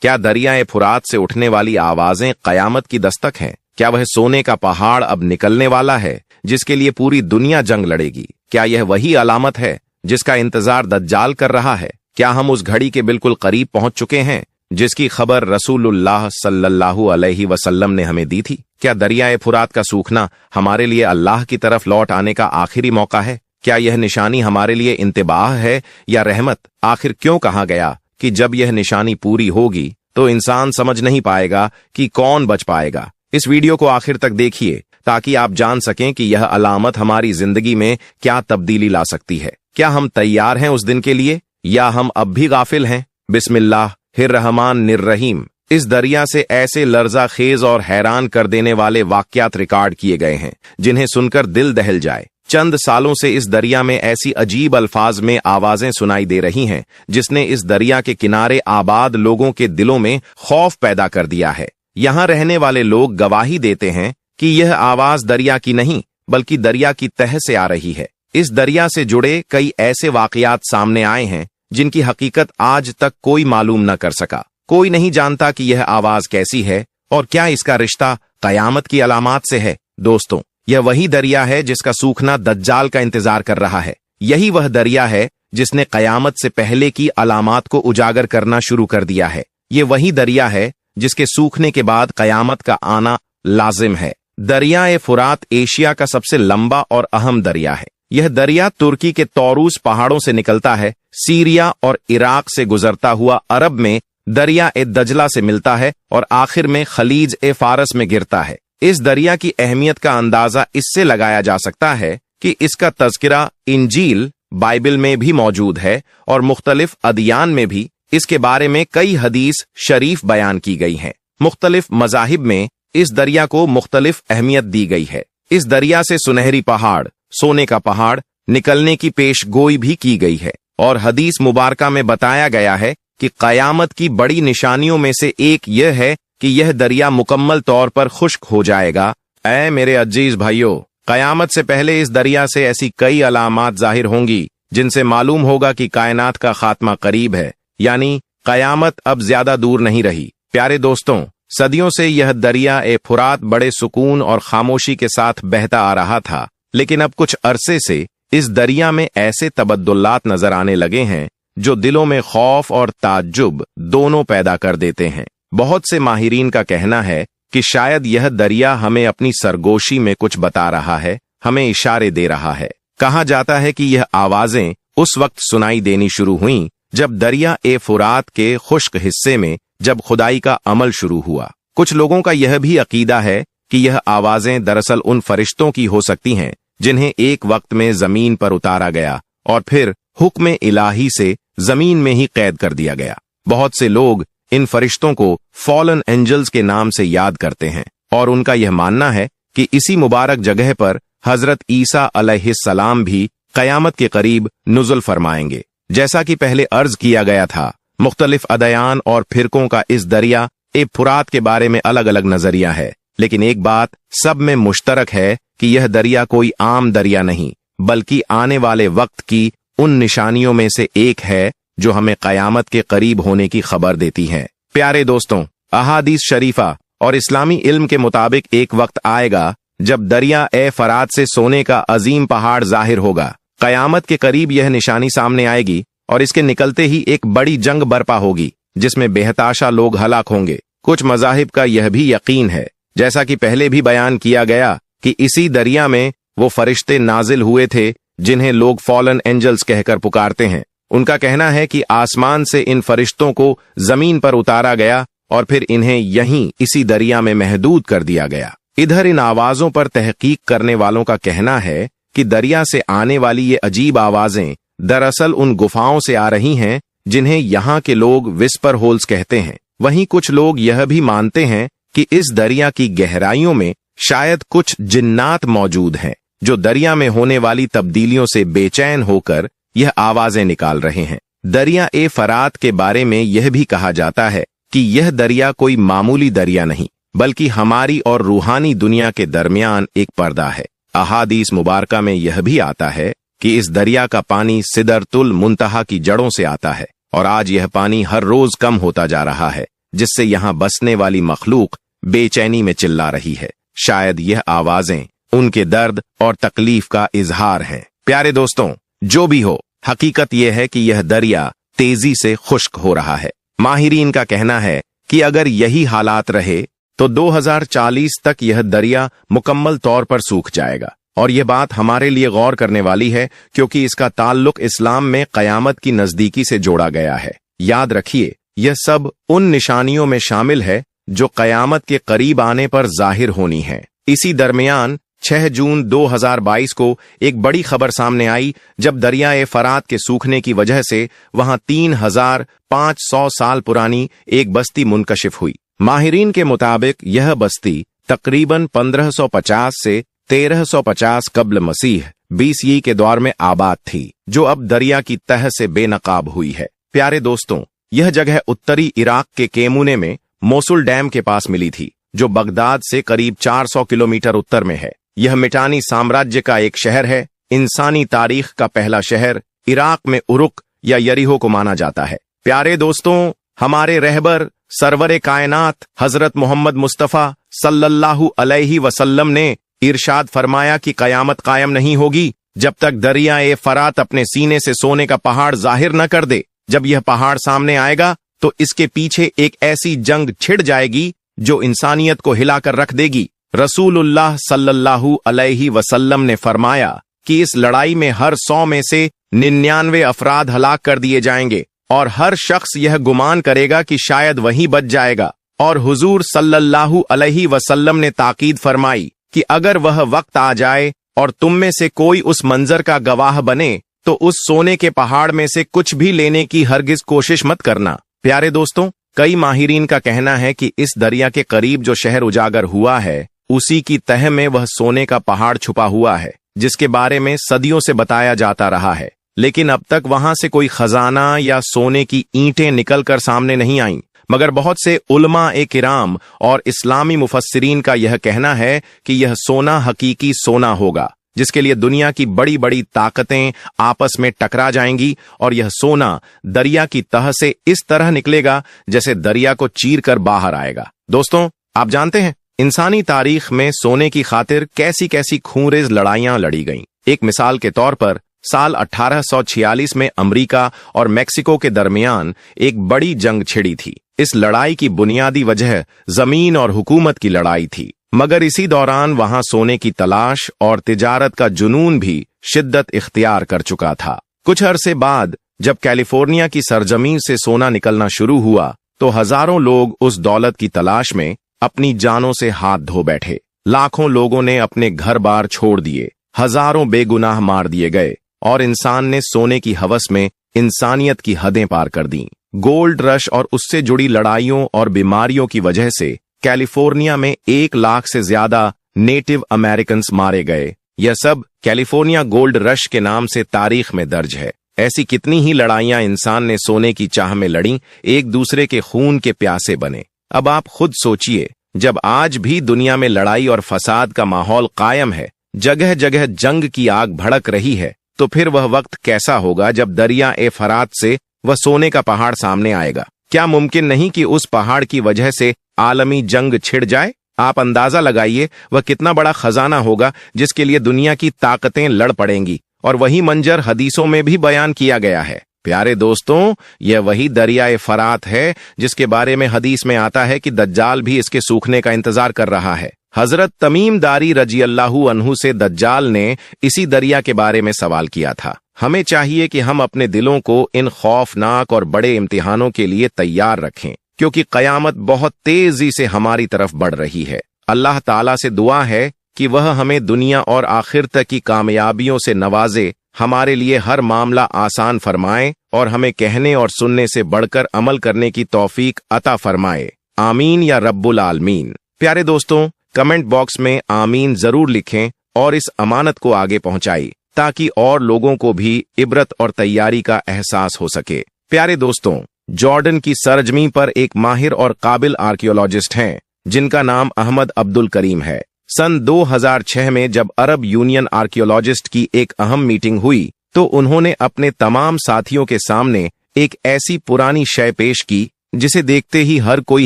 क्या दरियाए फुरात से उठने वाली आवाजें कयामत की दस्तक हैं? क्या वह सोने का पहाड़ अब निकलने वाला है जिसके लिए पूरी दुनिया जंग लड़ेगी? क्या यह वही अलामत है जिसका इंतजार दज्जाल कर रहा है? क्या हम उस घड़ी के बिल्कुल करीब पहुंच चुके हैं जिसकी खबर रसूलुल्लाह सल्लल्लाहु अलैहि वसल्लम ने हमें दी थी? क्या दरियाए फुरात का सूखना हमारे लिए अल्लाह की तरफ लौट आने का आखिरी मौका है? क्या यह निशानी हमारे लिए इंतबाह है या रहमत? आखिर क्यों कहा गया कि जब यह निशानी पूरी होगी तो इंसान समझ नहीं पाएगा कि कौन बच पाएगा? इस वीडियो को आखिर तक देखिए ताकि आप जान सकें कि यह अलामत हमारी जिंदगी में क्या तब्दीली ला सकती है। क्या हम तैयार हैं उस दिन के लिए या हम अब भी गाफिल हैं? बिस्मिल्लाहिर्रहमानिर्रहीम। इस दरिया से ऐसे लर्जा खेज और हैरान कर देने वाले वाकयात रिकॉर्ड किए गए हैं जिन्हें सुनकर दिल दहल जाए। चंद सालों से इस दरिया में ऐसी अजीब अल्फाज में आवाजें सुनाई दे रही हैं जिसने इस दरिया के किनारे आबाद लोगों के दिलों में खौफ पैदा कर दिया है। यहाँ रहने वाले लोग गवाही देते हैं कि यह आवाज दरिया की नहीं बल्कि दरिया की तह से आ रही है। इस दरिया से जुड़े कई ऐसे वाकयात सामने आए हैं जिनकी हकीकत आज तक कोई मालूम न कर सका। कोई नहीं जानता कि यह आवाज कैसी है और क्या इसका रिश्ता कयामत की अलामात से है। दोस्तों, यह वही दरिया है जिसका सूखना दज्जाल का इंतजार कर रहा है। यही वह दरिया है जिसने कयामत से पहले की अलामात को उजागर करना शुरू कर दिया है। ये वही दरिया है जिसके सूखने के बाद कयामत का आना लाजिम है। दरियाए फुरात एशिया का सबसे लंबा और अहम दरिया है। यह दरिया तुर्की के तौरूस पहाड़ों से निकलता है, सीरिया और इराक से गुजरता हुआ अरब में दरिया ए दजला से मिलता है और आखिर में खलीज ए फारस में गिरता है। इस दरिया की अहमियत का अंदाजा इससे लगाया जा सकता है कि इसका तज़किरा इंजील बाइबल में भी मौजूद है और मुख्तलिफ अदियान में भी इसके बारे में कई हदीस शरीफ बयान की गई हैं। मुख्तलिफ मज़ाहिब में इस दरिया को मुख्तलिफ अहमियत दी गई है। इस दरिया से सुनहरी पहाड़, सोने का पहाड़ निकलने की पेशगोई भी की गई है और हदीस मुबारका में बताया गया है कि कयामत की बड़ी निशानियों में से एक यह है कि यह दरिया मुकम्मल तौर पर खुश्क हो जाएगा। ऐ मेरे अजीज भाइयों, कयामत से पहले इस दरिया से ऐसी कई अलामात जाहिर होंगी जिनसे मालूम होगा कि कायनात का खात्मा करीब है, यानी कयामत अब ज्यादा दूर नहीं रही। प्यारे दोस्तों, सदियों से यह दरिया ए फुरात बड़े सुकून और खामोशी के साथ बहता आ रहा था, लेकिन अब कुछ अरसे से इस दरिया में ऐसे तबद्दुलात नजर आने लगे हैं जो दिलों में खौफ और ताज्जुब दोनों पैदा कर देते हैं। बहुत से माहिरीन का कहना है कि शायद यह दरिया हमें अपनी सरगोशी में कुछ बता रहा है, हमें इशारे दे रहा है। कहा जाता है कि यह आवाजें उस वक्त सुनाई देनी शुरू हुईं जब दरिया ए फुरात के खुश्क हिस्से में जब खुदाई का अमल शुरू हुआ। कुछ लोगों का यह भी अकीदा है कि यह आवाजें दरअसल उन फरिश्तों की हो सकती हैं जिन्हें एक वक्त में जमीन पर उतारा गया और फिर हुक्म इलाही से जमीन में ही कैद कर दिया गया। बहुत से लोग इन फरिश्तों को फॉलन एंजल्स के नाम से याद करते हैं और उनका यह मानना है कि इसी मुबारक जगह पर हजरत ईसा अलैहिस्सलाम भी कयामत के करीब नुज़ुल फरमाएंगे। जैसा कि पहले अर्ज किया गया था, मुख्तलिफ अदयान और फिरकों का इस दरिया ए फुरात के बारे में अलग अलग नजरिया है, लेकिन एक बात सब में मुश्तरक है कि यह दरिया कोई आम दरिया नहीं बल्कि आने वाले वक्त की उन निशानियों में से एक है जो हमें कयामत के करीब होने की खबर देती है। प्यारे दोस्तों, अहादीस शरीफा और इस्लामी इल्म के मुताबिक एक वक्त आएगा जब दरिया ए फरात से सोने का अजीम पहाड़ जाहिर होगा। कयामत के करीब यह निशानी सामने आएगी और इसके निकलते ही एक बड़ी जंग बर्पा होगी जिसमें बेहताशा लोग हलाक होंगे। कुछ मज़ाहिब का यह भी यकीन है, जैसा कि पहले भी बयान किया गया, कि इसी दरिया में वो फरिश्ते नाजिल हुए थे जिन्हें लोग फॉलन एंजल्स कहकर पुकारते हैं। उनका कहना है कि आसमान से इन फरिश्तों को जमीन पर उतारा गया और फिर इन्हें यहीं इसी दरिया में महदूद कर दिया गया। इधर इन आवाजों पर तहकीक करने वालों का कहना है कि दरिया से आने वाली ये अजीब आवाजें दरअसल उन गुफाओं से आ रही हैं जिन्हें यहाँ के लोग विस्पर होल्स कहते हैं। वहीं कुछ लोग यह भी मानते हैं कि इस दरिया की गहराइयों में शायद कुछ जिन्नात मौजूद हैं जो दरिया में होने वाली तब्दीलियों से बेचैन होकर यह आवाजें निकाल रहे हैं। दरिया ए फरात के बारे में यह भी कहा जाता है कि यह दरिया कोई मामूली दरिया नहीं बल्कि हमारी और रूहानी दुनिया के दरमियान एक पर्दा है। अहादीस मुबारका में यह भी आता है कि इस दरिया का पानी सिदरतुल मुंतहा की जड़ों से आता है और आज यह पानी हर रोज कम होता जा रहा है। जिससे यहाँ बसने वाली मखलूक बेचैनी में चिल्ला रही है। शायद यह आवाजें उनके दर्द और तकलीफ का इजहार है। प्यारे दोस्तों, जो भी हो, हकीकत यह है कि यह दरिया तेजी से खुश्क हो रहा है। माहिरीन का कहना है कि अगर यही हालात रहे तो 2040 तक यह दरिया मुकम्मल तौर पर सूख जाएगा। और यह बात हमारे लिए गौर करने वाली है, क्योंकि इसका ताल्लुक इस्लाम में कयामत की नजदीकी से जोड़ा गया है। याद रखिए, यह सब उन निशानियों में शामिल है जो कयामत के करीब आने पर जाहिर होनी है। इसी दरमियान 6 जून 2022 को एक बड़ी खबर सामने आई, जब दरियाए फरात के सूखने की वजह से वहां 3500 साल पुरानी एक बस्ती मुनकशिफ हुई। माहिरीन के मुताबिक यह बस्ती तकरीबन 1550 से 1350 कब्ल मसीह BCE के दौर में आबाद थी, जो अब दरिया की तह से बेनकाब हुई है। प्यारे दोस्तों, यह जगह उत्तरी इराक के केमुने में मोसुल डैम के पास मिली थी, जो बगदाद से करीब 400 किलोमीटर उत्तर में है। यह मिटानी साम्राज्य का एक शहर है। इंसानी तारीख का पहला शहर इराक में उरुक या यरीहो को माना जाता है। प्यारे दोस्तों, हमारे रहबर सरवरे कायनात हजरत मोहम्मद मुस्तफा सल्लल्लाहु अलैहि वसल्लम ने इरशाद फरमाया कि कयामत कायम नहीं होगी जब तक दरियाए फरात अपने सीने से सोने का पहाड़ जाहिर न कर दे। जब यह पहाड़ सामने आएगा तो इसके पीछे एक ऐसी जंग छिड़ जाएगी जो इंसानियत को हिलाकर रख देगी। रसूलुल्लाह सल्लल्लाहु अलैहि वसल्लम ने फरमाया कि इस लड़ाई में हर 100 में से 99 अफराद हलाक कर दिए जाएंगे और हर शख्स यह गुमान करेगा कि शायद वही बच जाएगा। और हुजूर सल्लल्लाहु अलैहि वसल्लम ने ताकीद फरमाई कि अगर वह वक्त आ जाए और तुम में से कोई उस मंजर का गवाह बने तो उस सोने के पहाड़ में से कुछ भी लेने की हरगिज कोशिश मत करना। प्यारे दोस्तों, कई माहिरीन का कहना है कि इस दरिया के करीब जो शहर उजागर हुआ है, उसी की तह में वह सोने का पहाड़ छुपा हुआ है, जिसके बारे में सदियों से बताया जाता रहा है। लेकिन अब तक वहां से कोई खजाना या सोने की ईंटें निकलकर सामने नहीं आईं। मगर बहुत से उलमा-ए किराम और इस्लामी मुफस्सिरीन का यह कहना है कि यह सोना हकीकी सोना होगा, जिसके लिए दुनिया की बड़ी बड़ी ताकतें आपस में टकरा जाएंगी और यह सोना दरिया की तह से इस तरह निकलेगा जैसे दरिया को चीर कर बाहर आएगा। दोस्तों, आप जानते हैं इंसानी तारीख में सोने की खातिर कैसी कैसी खूंरेज लड़ाइयां लड़ी गईं। एक मिसाल के तौर पर साल 1846 में अमेरिका और मेक्सिको के दरमियान एक बड़ी जंग छिड़ी थी। इस लड़ाई की बुनियादी वजह जमीन और हुकूमत की लड़ाई थी, मगर इसी दौरान वहां सोने की तलाश और तिजारत का जुनून भी शिद्दत इख्तियार कर चुका था। कुछ अरसे बाद जब कैलिफोर्निया की सरजमीन से सोना निकलना शुरू हुआ तो हजारों लोग उस दौलत की तलाश में अपनी जानों से हाथ धो बैठे। लाखों लोगों ने अपने घर बार छोड़ दिए, हजारों बेगुनाह मार दिए गए और इंसान ने सोने की हवस में इंसानियत की हदें पार कर दी। गोल्ड रश और उससे जुड़ी लड़ाइयों और बीमारियों की वजह से कैलिफोर्निया में 1 लाख से ज्यादा नेटिव अमेरिकन्स मारे गए। यह सब कैलिफोर्निया गोल्ड रश के नाम से तारीख में दर्ज है। ऐसी कितनी ही लड़ाइयां इंसान ने सोने की चाह में लड़ी, एक दूसरे के खून के प्यासे बने। अब आप खुद सोचिए, जब आज भी दुनिया में लड़ाई और फसाद का माहौल कायम है, जगह जगह जंग की आग भड़क रही है, तो फिर वह वक्त कैसा होगा जब दरिया फरात से वह सोने का पहाड़ सामने आएगा। क्या मुमकिन नहीं कि उस पहाड़ की वजह से आलमी जंग छिड़ जाए? आप अंदाजा लगाइए वह कितना बड़ा खजाना होगा जिसके लिए दुनिया की ताकतें लड़ पड़ेंगी। और वही मंजर हदीसों में भी बयान किया गया है। प्यारे दोस्तों, यह वही दरियाए फरात है जिसके बारे में हदीस में आता है कि दज्जाल भी इसके सूखने का इंतजार कर रहा है। हजरत तमीम दारी रजी अल्लाहु अन्हु से दज्जाल ने इसी दरिया के बारे में सवाल किया था। हमें चाहिए कि हम अपने दिलों को इन खौफनाक और बड़े इम्तिहानों के लिए तैयार रखें, क्योंकि कयामत बहुत तेजी से हमारी तरफ बढ़ रही है। अल्लाह ताला से दुआ है कि वह हमें दुनिया और आखिर तक की कामयाबियों से नवाजे, हमारे लिए हर मामला आसान फरमाए और हमें कहने और सुनने से बढ़कर अमल करने की तौफीक अता फरमाए। आमीन या रब्बुल आलमीन। प्यारे दोस्तों, कमेंट बॉक्स में आमीन जरूर लिखें और इस अमानत को आगे पहुंचाई ताकि और लोगों को भी इबरत और तैयारी का एहसास हो सके। प्यारे दोस्तों, जॉर्डन की सरजमी पर एक माहिर और काबिल आर्कियोलॉजिस्ट हैं जिनका नाम अहमद अब्दुल करीम है। सन 2006 में जब अरब यूनियन आर्कियोलॉजिस्ट की एक अहम मीटिंग हुई तो उन्होंने अपने तमाम साथियों के सामने एक ऐसी पुरानी शय पेश की जिसे देखते ही हर कोई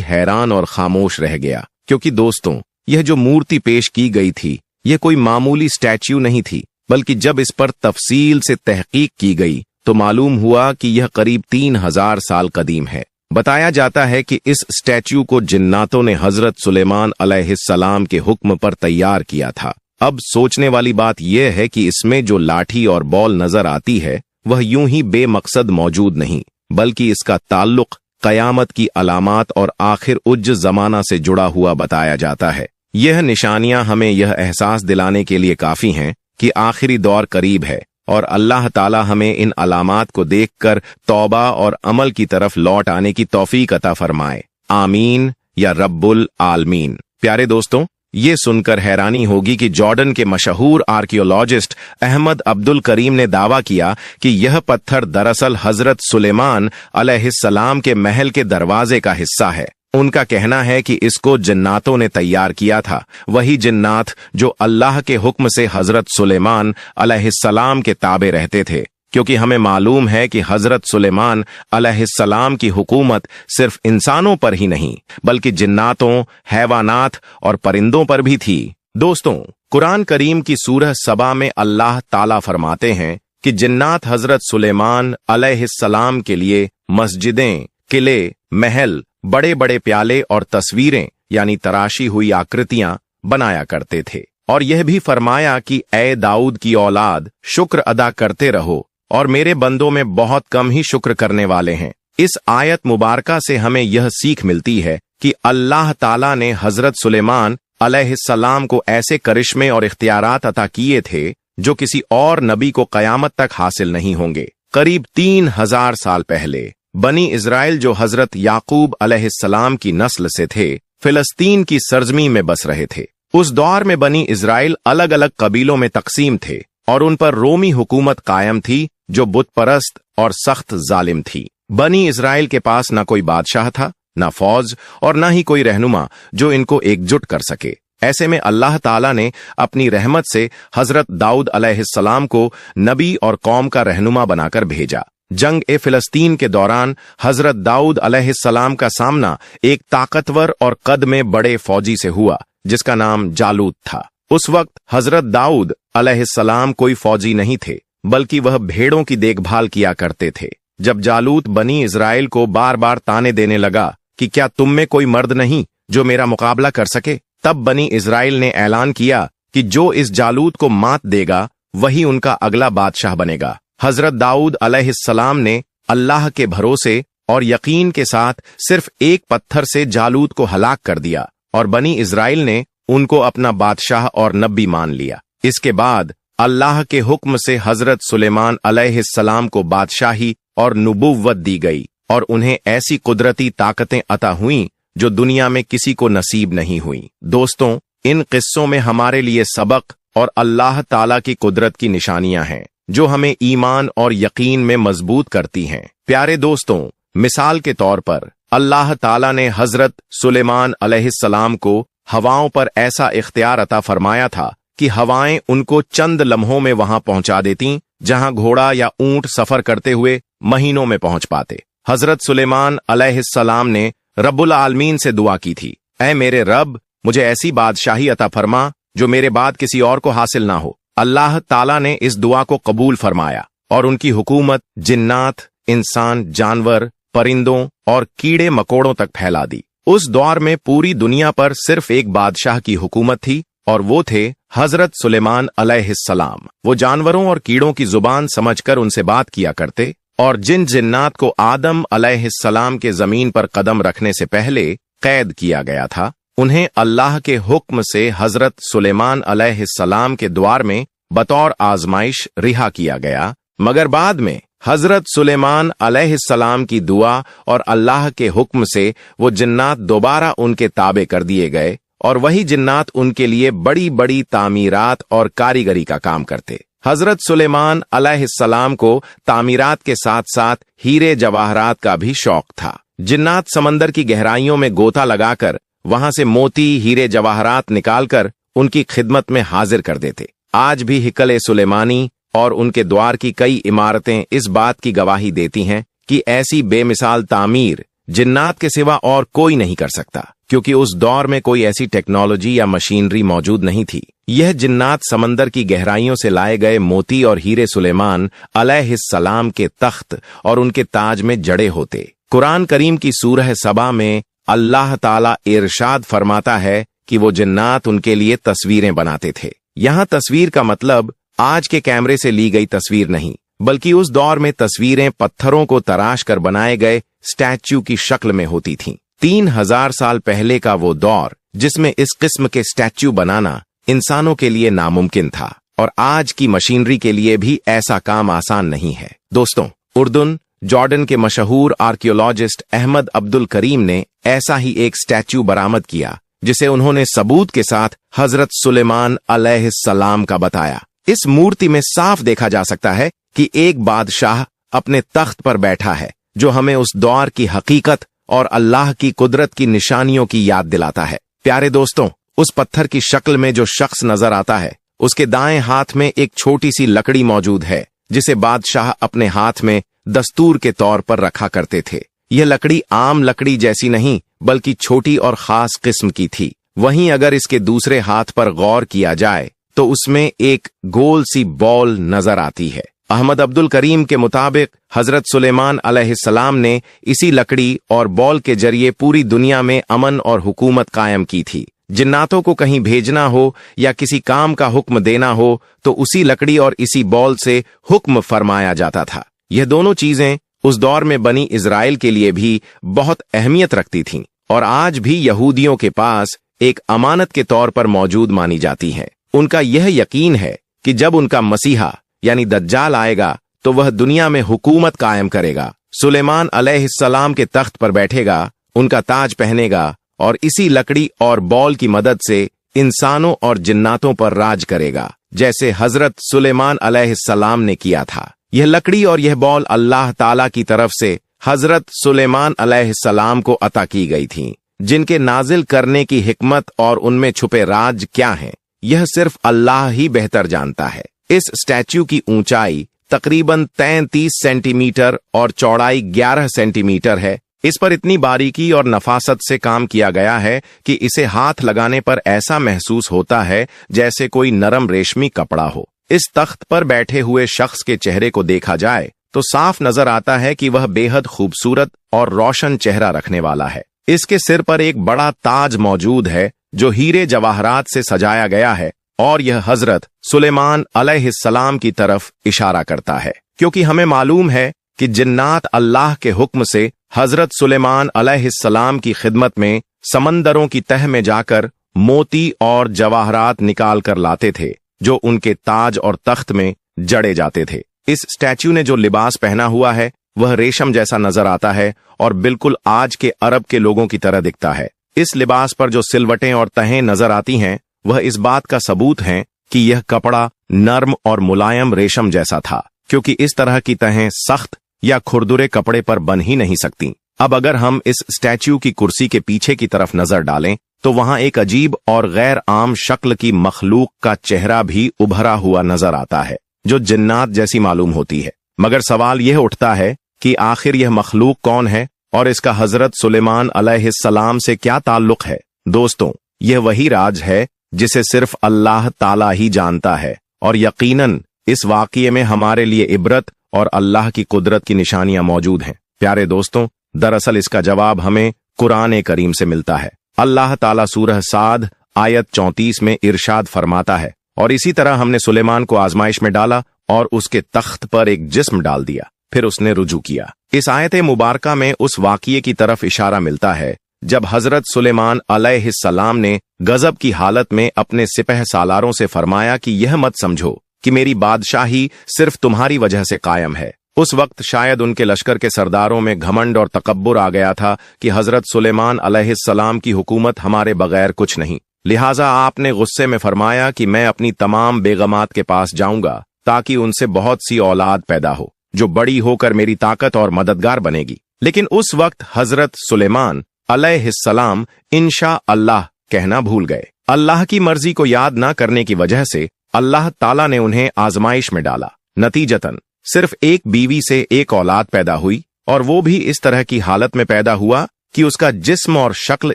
हैरान और खामोश रह गया, क्योंकि दोस्तों, यह जो मूर्ति पेश की गई थी, यह कोई मामूली स्टैच्यू नहीं थी, बल्कि जब इस पर तफसील से तहकीक की गई तो मालूम हुआ कि यह करीब 3000 साल कदीम है। बताया जाता है कि इस स्टैच्यू को जिन्नातों ने हजरत सुलेमान अलैहिस्सलाम के हुक्म पर तैयार किया था। अब सोचने वाली बात यह है कि इसमें जो लाठी और बॉल नजर आती है वह यूं ही बेमकसद मौजूद नहीं, बल्कि इसका ताल्लुक कयामत की अलामात और आखिर उज्ज जमाना से जुड़ा हुआ बताया जाता है। यह निशानियां हमें यह एहसास दिलाने के लिए काफी हैं कि आखिरी दौर करीब है और अल्लाह ताला हमें इन अलामात को देखकर तौबा और अमल की तरफ लौट आने की तौफीक अता फरमाए। आमीन या रब्बुल आलमीन। प्यारे दोस्तों, ये सुनकर हैरानी होगी कि जॉर्डन के मशहूर आर्कियोलॉजिस्ट अहमद अब्दुल करीम ने दावा किया कि यह पत्थर दरअसल हजरत सुलेमान अलैहिस्सलाम के महल के दरवाजे का हिस्सा है। उनका कहना है कि इसको जिन्नातों ने तैयार किया था, वही जिन्नात जो अल्लाह के हुक्म से हजरत सुलेमान अलैहिस्सलाम के ताबे रहते थे, क्योंकि हमें मालूम है कि हजरत सुलेमान अलैहिस्सलाम की हुकूमत सिर्फ इंसानों पर ही नहीं बल्कि जिन्नातों, हैवानात और परिंदों पर भी थी। दोस्तों, कुरान करीम की सूरह सबा में अल्लाह ताला फरमाते हैं कि जिन्नात हजरत सुलेमान अलैहिस्सलाम के लिए मस्जिदें, किले, महल, बड़े बड़े प्याले और तस्वीरें यानी तराशी हुई आकृतियां बनाया करते थे, और यह भी फरमाया कि ए दाऊद की औलाद, शुक्र अदा करते रहो और मेरे बंदों में बहुत कम ही शुक्र करने वाले हैं। इस आयत मुबारका से हमें यह सीख मिलती है कि अल्लाह ताला ने हजरत सुलेमान अलैहिस्सलाम को ऐसे करिश्मे और इख्तियारात अता किए थे जो किसी और नबी को कयामत तक हासिल नहीं होंगे। करीब 3000 साल पहले बनी इजराइल, जो हजरत याकूब अलैहिस्सलाम की नस्ल से थे, फिलिस्तीन की सरजमी में बस रहे थे। उस दौर में बनी इजराइल अलग अलग कबीलों में तकसीम थे और उन पर रोमी हुकूमत कायम थी जो बुत परस्त और सख्त जालिम थी। बनी इजराइल के पास न कोई बादशाह था, न फौज और न ही कोई रहनुमा जो इनको एकजुट कर सके। ऐसे में अल्लाह ताला ने अपनी रहमत से हजरत दाऊद अलैहिस्सलाम को नबी और कौम का रहनुमा बनाकर भेजा। जंग ए फिलिस्तीन के दौरान हजरत दाऊद अलैहिस्सलाम का सामना एक ताकतवर और कद में बड़े फौजी से हुआ जिसका नाम जालूत था। उस वक्त हजरत दाऊद अलैहिस्सलाम कोई फौजी नहीं थे, बल्कि वह भेड़ों की देखभाल किया करते थे। जब जालूत बनी इजराइल को बार बार ताने देने लगा कि क्या तुम में कोई मर्द नहीं जो मेरा मुकाबला कर सके, तब बनी इजराइल ने ऐलान किया कि जो इस जालूत को मात देगा वही उनका अगला बादशाह बनेगा। हजरत दाऊद अलैहिस्सलाम ने अल्लाह के भरोसे और यकीन के साथ सिर्फ एक पत्थर से जालूत को हलाक कर दिया और बनी इजराइल ने उनको अपना बादशाह और नबी मान लिया। इसके बाद अल्लाह के हुक्म से हजरत सुलेमान अलैहिस्सलाम को बादशाही और नुबुव्वत दी गई और उन्हें ऐसी कुदरती ताकतें अता हुईं जो दुनिया में किसी को नसीब नहीं हुई। दोस्तों, इन किस्सों में हमारे लिए सबक और अल्लाह ताला की कुदरत की निशानियां हैं जो हमें ईमान और यकीन में मजबूत करती हैं। प्यारे दोस्तों, मिसाल के तौर पर अल्लाह ताला ने हजरत सुलेमान अलैहिस्सलाम को हवाओं पर ऐसा इख्तियार अता फरमाया था कि हवाएं उनको चंद लम्हों में वहां पहुंचा देती जहां घोड़ा या ऊंट सफर करते हुए महीनों में पहुंच पाते। हजरत सुलेमान अलैहिस्सलाम ने रब्बुल आलमीन से दुआ की थी, ऐ मेरे रब, मुझे ऐसी बादशाही अता फरमा जो मेरे बाद किसी और को हासिल ना हो। अल्लाह ताला ने इस दुआ को कबूल फरमाया और उनकी हुकूमत जिन्नात, इंसान, जानवर, परिंदों और कीड़े मकोड़ों तक फैला दी। उस दौर में पूरी दुनिया पर सिर्फ एक बादशाह की हुकूमत थी और वो थे हजरत सुलेमान अलैहिस्सलाम। वो जानवरों और कीड़ों की जुबान समझकर उनसे बात किया करते और जिन जिन्नात को आदम अलैहिस्सलाम के जमीन पर कदम रखने से पहले कैद किया गया था, उन्हें अल्लाह के हुक्म से हजरत सुलेमान अलैहिस्सलाम के द्वार में बतौर आजमाइश रिहा किया गया। मगर बाद में हजरत सुलेमान अलैहिस्सलाम की दुआ और अल्लाह के हुक्म से वो जिन्नात दोबारा उनके ताबे कर दिए गए और वही जिन्नात उनके लिए बड़ी बड़ी तामीरात और कारीगरी का काम करते। हजरत सुलेमान अलैहिस्सलाम को तामीरात के साथ साथ हीरे जवाहरात का भी शौक था। जिन्नात समंदर की गहराइयों में गोता लगाकर वहां से मोती, हीरे जवाहरात निकालकर उनकी खिदमत में हाजिर कर देते। आज भी हिकल सुलेमानी और उनके द्वार की कई इमारतें इस बात की गवाही देती हैं कि ऐसी बेमिसाल तामीर जिन्नात के सिवा और कोई नहीं कर सकता, क्योंकि उस दौर में कोई ऐसी टेक्नोलॉजी या मशीनरी मौजूद नहीं थी। यह जिन्नात समंदर की गहराइयों से लाए गए मोती और हीरे सुलेमान अलैहिस्सलाम के तख्त और उनके ताज में जड़े होते। कुरान करीम की सूरह सबा में अल्लाह ताला इरशाद फरमाता है कि वो जिन्नात उनके लिए तस्वीरें बनाते थे। यहाँ तस्वीर का मतलब आज के कैमरे से ली गई तस्वीर नहीं, बल्कि उस दौर में तस्वीरें पत्थरों को तराश कर बनाए गए स्टैच्यू की शक्ल में होती थीं। 3000 साल पहले का वो दौर जिसमें इस किस्म के स्टैच्यू बनाना इंसानों के लिए नामुमकिन था, और आज की मशीनरी के लिए भी ऐसा काम आसान नहीं है। दोस्तों, उर्दून जॉर्डन के मशहूर आर्कियोलॉजिस्ट अहमद अब्दुल करीम ने ऐसा ही एक स्टैच्यू बरामद किया, जिसे उन्होंने सबूत के साथ हजरत सुलेमान अलैहिस्सलाम का बताया। इस मूर्ति में साफ देखा जा सकता है कि एक बादशाह अपने तख्त पर बैठा है, जो हमें उस दौर की हकीकत और अल्लाह की कुदरत की निशानियों की याद दिलाता है। प्यारे दोस्तों, उस पत्थर की शक्ल में जो शख्स नजर आता है, उसके दाएं हाथ में एक छोटी सी लकड़ी मौजूद है, जिसे बादशाह अपने हाथ में दस्तूर के तौर पर रखा करते थे। यह लकड़ी आम लकड़ी जैसी नहीं, बल्कि छोटी और खास किस्म की थी। वहीं अगर इसके दूसरे हाथ पर गौर किया जाए तो उसमें एक गोल सी बॉल नजर आती है। अहमद अब्दुल करीम के मुताबिक हजरत सुलेमान अलैहिस्सलाम ने इसी लकड़ी और बॉल के जरिए पूरी दुनिया में अमन और हुकूमत कायम की थी। जिन्नातों को कहीं भेजना हो या किसी काम का हुक्म देना हो तो उसी लकड़ी और इसी बॉल से हुक्म फरमाया जाता था। यह दोनों चीजें उस दौर में बनी इजराइल के लिए भी बहुत अहमियत रखती थीं, और आज भी यहूदियों के पास एक अमानत के तौर पर मौजूद मानी जाती हैं। उनका यह यकीन है कि जब उनका मसीहा यानी दज्जाल आएगा तो वह दुनिया में हुकूमत कायम करेगा, सुलेमान अलैहिस्सलाम के तख्त पर बैठेगा, उनका ताज पहनेगा और इसी लकड़ी और बॉल की मदद से इंसानों और जिन्नातों पर राज करेगा, जैसे हजरत सुलेमान अलैहिस्सलाम ने किया था। यह लकड़ी और यह बॉल अल्लाह ताला की तरफ से हजरत सुलेमान अलैहिस्सलाम को अता की गई थीं, जिनके नाजिल करने की हिकमत और उनमें छुपे राज क्या हैं, यह सिर्फ अल्लाह ही बेहतर जानता है। इस स्टैच्यू की ऊंचाई तकरीबन 33 सेंटीमीटर और चौड़ाई 11 सेंटीमीटर है। इस पर इतनी बारीकी और नफासत से काम किया गया है कि इसे हाथ लगाने पर ऐसा महसूस होता है जैसे कोई नरम रेशमी कपड़ा हो। इस तख्त पर बैठे हुए शख्स के चेहरे को देखा जाए तो साफ नजर आता है कि वह बेहद खूबसूरत और रोशन चेहरा रखने वाला है। इसके सिर पर एक बड़ा ताज मौजूद है जो हीरे जवाहरात से सजाया गया है, और यह हजरत सुलेमान अलैहिस्सलाम की तरफ इशारा करता है, क्योंकि हमें मालूम है कि जिन्नात अल्लाह के हुक्म से हजरत सुलेमान अलैहिस्सलाम की खिदमत में समंदरों की तह में जाकर मोती और जवाहरात निकाल कर लाते थे, जो उनके ताज और तख्त में जड़े जाते थे। इस स्टैच्यू ने जो लिबास पहना हुआ है वह रेशम जैसा नजर आता है और बिल्कुल आज के अरब के लोगों की तरह दिखता है। इस लिबास पर जो सिलवटें और तहें नजर आती हैं वह इस बात का सबूत है कि यह कपड़ा नर्म और मुलायम रेशम जैसा था, क्योंकि इस तरह की तहें सख्त या खुरदुरे कपड़े पर बन ही नहीं सकती। अब अगर हम इस स्टैच्यू की कुर्सी के पीछे की तरफ नजर डालें तो वहां एक अजीब और गैर आम शक्ल की मखलूक का चेहरा भी उभरा हुआ नजर आता है, जो जिन्नात जैसी मालूम होती है। मगर सवाल यह उठता है कि आखिर यह मखलूक कौन है और इसका हजरत सुलेमान अलैहिस्सलाम से क्या ताल्लुक है। दोस्तों, यह वही राज है जिसे सिर्फ अल्लाह ताला ही जानता है, और यकीनन इस वाक़ये में हमारे लिए इबरत और अल्लाह की कुदरत की निशानियां मौजूद हैं। प्यारे दोस्तों, दरअसल इसका जवाब हमें कुरान करीम से मिलता है। अल्लाह ताला सूरह साद आयत 34 में इरशाद फरमाता है, और इसी तरह हमने सुलेमान को आजमाइश में डाला और उसके तख्त पर एक जिस्म डाल दिया, फिर उसने रुजू किया। इस आयत मुबारका में उस वाक़ये की तरफ इशारा मिलता है जब हजरत सुलेमान अलैहिस्सलाम ने गजब की हालत में अपने सिपह सालारों से फरमाया कि यह मत समझो कि मेरी बादशाही सिर्फ तुम्हारी वजह से कायम है। उस वक्त शायद उनके लश्कर के सरदारों में घमंड और तकब्बुर आ गया था कि हजरत सुलेमान अलैहिस्सलाम की हुकूमत हमारे बगैर कुछ नहीं। लिहाजा आपने गुस्से में फरमाया कि मैं अपनी तमाम बेगमात के पास जाऊंगा ताकि उनसे बहुत सी औलाद पैदा हो, जो बड़ी होकर मेरी ताकत और मददगार बनेगी। लेकिन उस वक्त हजरत सुलेमान अलैहिस्सलाम इंशा अल्लाह कहना भूल गए। अल्लाह की मर्जी को याद ना करने की वजह से अल्लाह ताला ने उन्हें आजमाइश में डाला। नतीजतन सिर्फ एक बीवी से एक औलाद पैदा हुई और वो भी इस तरह की हालत में पैदा हुआ कि उसका जिस्म और शक्ल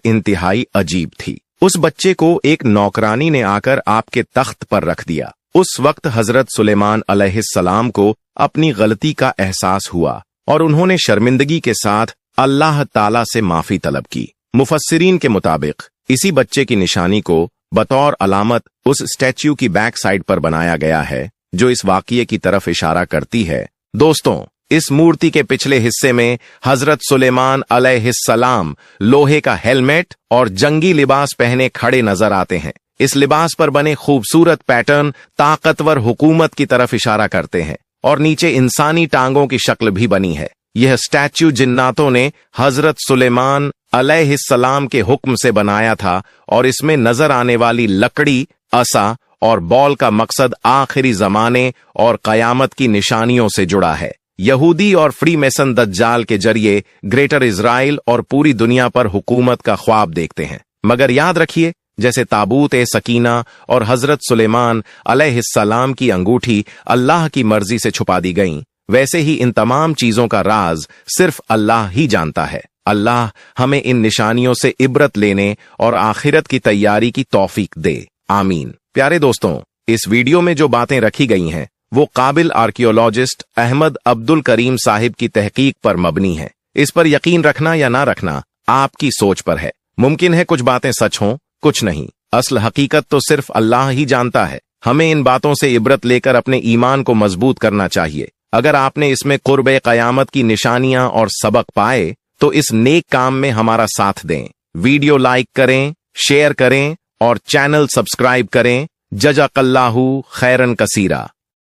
इंतहाई अजीब थी। उस बच्चे को एक नौकरानी ने आकर आपके तख्त पर रख दिया। उस वक्त हजरत सुलेमान अलैहिस्सलाम को अपनी गलती का एहसास हुआ और उन्होंने शर्मिंदगी के साथ अल्लाह ताला से माफी तलब की। मुफस्सिरीन के मुताबिक इसी बच्चे की निशानी को बतौर अलामत उस स्टैच्यू की बैक साइड पर बनाया गया है जो इस वाक़ये की तरफ इशारा करती है। दोस्तों, इस मूर्ति के पिछले हिस्से में हजरत सुलेमान अलैहिस्सलाम लोहे का हेलमेट और जंगी लिबास पहने खड़े नजर आते हैं। इस लिबास पर बने खूबसूरत पैटर्न ताकतवर हुकूमत की तरफ इशारा करते हैं और नीचे इंसानी टांगों की शक्ल भी बनी है। यह स्टैच्यू जिन्नातों ने हजरत सुलेमान अलैहिस्सलाम के हुक्म से बनाया था और इसमें नजर आने वाली लकड़ी, असा और बॉल का मकसद आखिरी जमाने और कयामत की निशानियों से जुड़ा है। यहूदी और फ्री मेसन दज्जाल के जरिए ग्रेटर इजराइल और पूरी दुनिया पर हुकूमत का ख्वाब देखते हैं। मगर याद रखिए, जैसे ताबूत ए सकीना और हजरत सुलेमान अलैहिस्सलाम की अंगूठी अल्लाह की मर्जी से छुपा दी गईं, वैसे ही इन तमाम चीजों का राज सिर्फ अल्लाह ही जानता है। अल्लाह हमें इन निशानियों से इबरत लेने और आखिरत की तैयारी की तौफीक दे, आमीन। प्यारे दोस्तों, इस वीडियो में जो बातें रखी गई हैं वो काबिल आर्कियोलॉजिस्ट अहमद अब्दुल करीम साहिब की तहकीक पर मबनी है। इस पर यकीन रखना या ना रखना आपकी सोच पर है। मुमकिन है कुछ बातें सच हों, कुछ नहीं। असल हकीकत तो सिर्फ अल्लाह ही जानता है। हमें इन बातों से इबरत लेकर अपने ईमान को मजबूत करना चाहिए। अगर आपने इसमें कुर्बे क़यामत की निशानियां और सबक पाए तो इस नेक काम में हमारा साथ दें। वीडियो लाइक करें, शेयर करें और चैनल सब्सक्राइब करें। जज़ाकल्लाहु खैरन कसीरा।